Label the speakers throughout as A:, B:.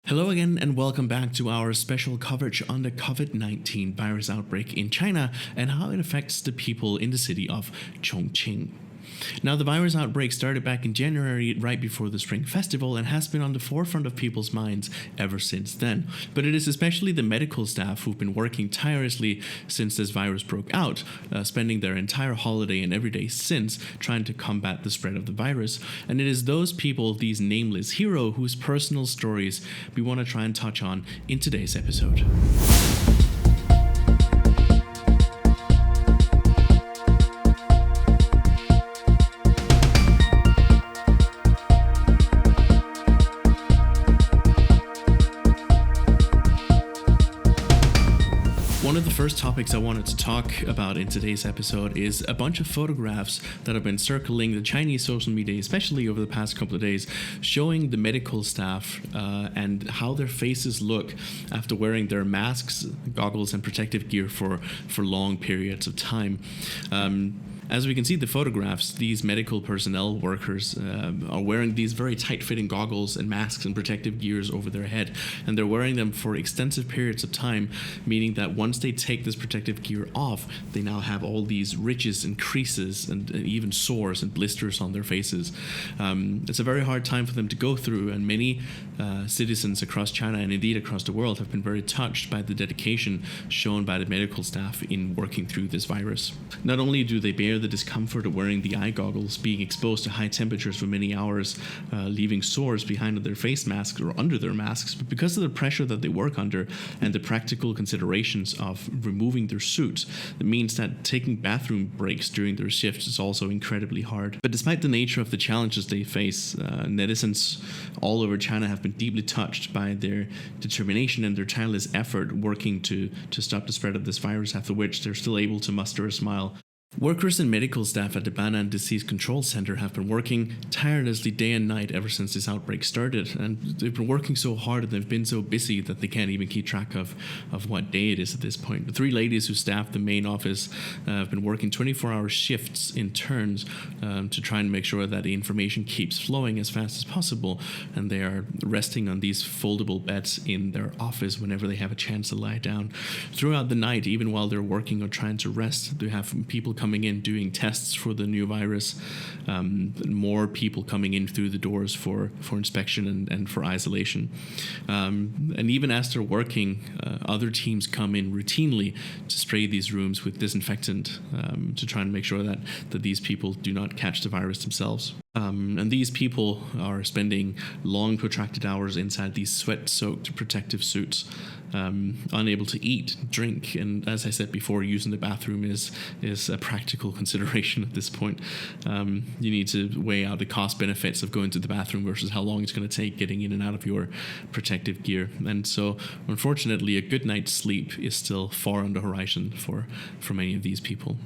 A: Hello again, and welcome back to our special coverage on the COVID-19 virus outbreak in China and how it affects the people in the city of Chongqing. Now, the virus outbreak started back in January, right before the Spring Festival, and has been on the forefront of people's minds ever since then. But it is especially the medical staff who've been working tirelessly since this virus broke out, spending their entire holiday and every day since trying to combat the spread of the virus. And it is those people, these nameless heroes, whose personal stories we want to try and touch on in today's episode. One of the first topics I wanted to talk about in today's episode is a bunch of photographs that have been circling the Chinese social media, especially over the past couple of days, showing the medical staff and how their faces look after wearing their masks, goggles, and protective gear for long periods of time. As we can see the photographs, these medical personnel workers are wearing these very tight-fitting goggles and masks and protective gears over their head, and they're wearing them for extensive periods of time, meaning that once they take this protective gear off, they now have all these ridges and creases and even sores and blisters on their faces. It's a very hard time for them to go through, and many citizens across China and indeed across the world have been very touched by the dedication shown by the medical staff in working through this virus. Not only do they bear the discomfort of wearing the eye goggles, being exposed to high temperatures for many hours, leaving sores behind their face masks or under their masks, but because of the pressure that they work under and the practical considerations of removing their suits, it means that taking bathroom breaks during their shifts is also incredibly hard. But despite the nature of the challenges they face, netizens all over China have been deeply touched by their determination and their tireless effort working to stop the spread of this virus, after which they're still able to muster a smile. Workers and medical staff at the Banan Disease Control Center have been working tirelessly day and night ever since this outbreak started, and they've been working so hard and they've been so busy that they can't even keep track of what day it is at this point. The three ladies who staff the main office have been working 24-hour shifts in turns to try and make sure that the information keeps flowing as fast as possible, and they are resting on these foldable beds in their office whenever they have a chance to lie down. Throughout the night, even while they're working or trying to rest, they have people coming in doing tests for the new virus, more people coming in through the doors for inspection and for isolation. And even as they're working, other teams come in routinely to spray these rooms with disinfectant to try and make sure that these people do not catch the virus themselves. And these people are spending long, protracted hours inside these sweat-soaked protective suits, unable to eat, drink, and as I said before, using the bathroom is a practical consideration at this point. You need to weigh out the cost benefits of going to the bathroom versus how long it's going to take getting in and out of your protective gear. And so, unfortunately, a good night's sleep is still far on the horizon for many of these people.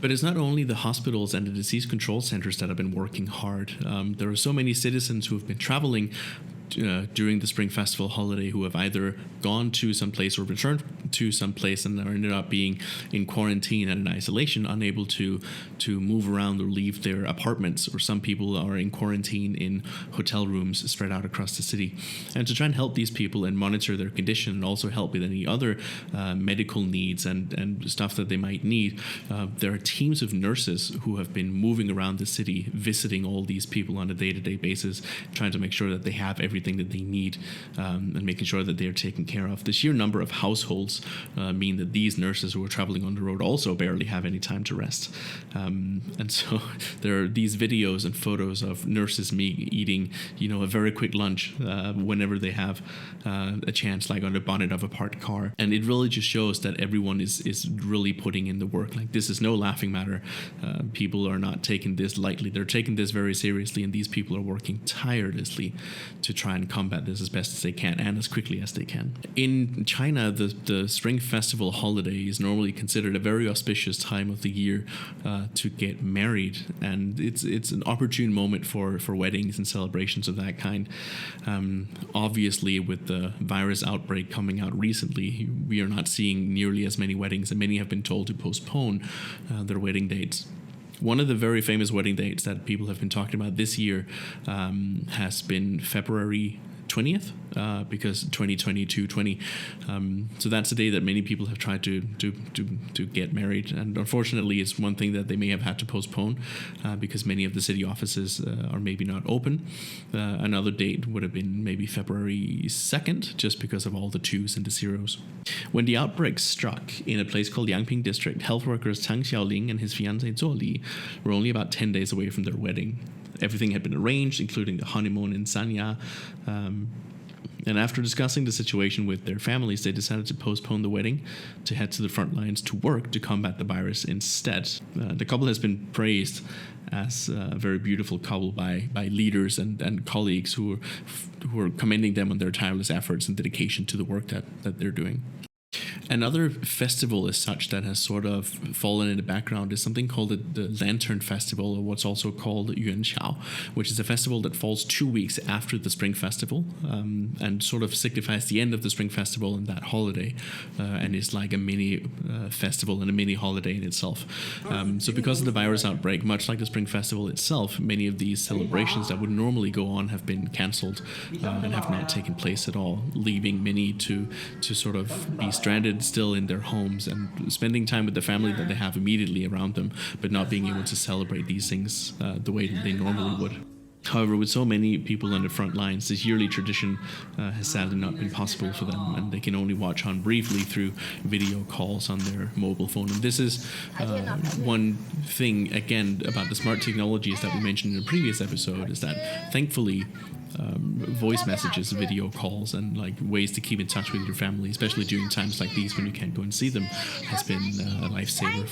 A: But it's not only the hospitals and the disease control centers that have been working hard. There are so many citizens who have been traveling during the Spring Festival holiday who have either gone to some place or returned to some place and are ended up being in quarantine and in isolation, unable to move around or leave their apartments, or some people are in quarantine in hotel rooms spread out across the city. And to try and help these people and monitor their condition and also help with any other medical needs and stuff that they might need, there are teams of nurses who have been moving around the city, visiting all these people on a day-to-day basis, trying to make sure that they have everything that they need and making sure that they are taken care of. The sheer number of households mean that these nurses who are traveling on the road also barely have any time to rest. And so there are these videos and photos of nurses eating, a very quick lunch whenever they have a chance, like on the bonnet of a parked car. And it really just shows that everyone is really putting in the work. Like, this is no laughing matter. People are not taking this lightly. They're taking this very seriously, and these people are working tirelessly to try and combat this as best as they can and as quickly as they can. In China, the Spring Festival holiday is normally considered a very auspicious time of the year to get married, and it's an opportune moment for weddings and celebrations of that kind. Obviously, with the virus outbreak coming out recently, we are not seeing nearly as many weddings, and many have been told to postpone their wedding dates. One of the very famous wedding dates that people have been talking about this year has been February 20th, because 2020. So that's the day that many people have tried to get married, and unfortunately it's one thing that they may have had to postpone because many of the city offices are maybe not open. Another date would have been maybe February 2nd, just because of all the 2s and the 0s. When the outbreak struck in a place called Yangping District, health workers Tang Xiaoling and his fiancée Zuo Li were only about 10 days away from their wedding. Everything had been arranged, including the honeymoon in Sanya. And after discussing the situation with their families, they decided to postpone the wedding to head to the front lines to work to combat the virus instead. The couple has been praised as a very beautiful couple by leaders and colleagues who are commending them on their tireless efforts and dedication to the work that they're doing. Another festival as such that has sort of fallen in the background is something called the Lantern Festival, or what's also called Yuanqiao, which is a festival that falls 2 weeks after the Spring Festival, and sort of signifies the end of the Spring Festival and that holiday, and is like a mini festival and a mini holiday in itself. So because of the virus outbreak, much like the Spring Festival itself, many of these celebrations that would normally go on have been cancelled and have not taken place at all, leaving many to sort of be stranded still in their homes and spending time with the family that they have immediately around them, but not being able to celebrate these things the way that they normally would. However, with so many people on the front lines, this yearly tradition has sadly not been possible for them, and they can only watch on briefly through video calls on their mobile phone. And this is one thing, again, about the smart technologies that we mentioned in a previous episode, is that thankfully voice messages, video calls, and like ways to keep in touch with your family, especially during times like these when you can't go and see them, has been a lifesaver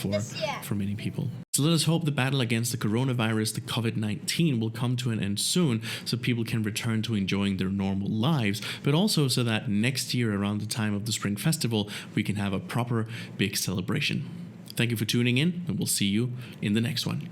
A: for many people. So let us hope the battle against the coronavirus, the COVID-19, will come to an end soon so people can return to enjoying their normal lives, but also so that next year around the time of the Spring Festival, we can have a proper big celebration. Thank you for tuning in, and we'll see you in the next one.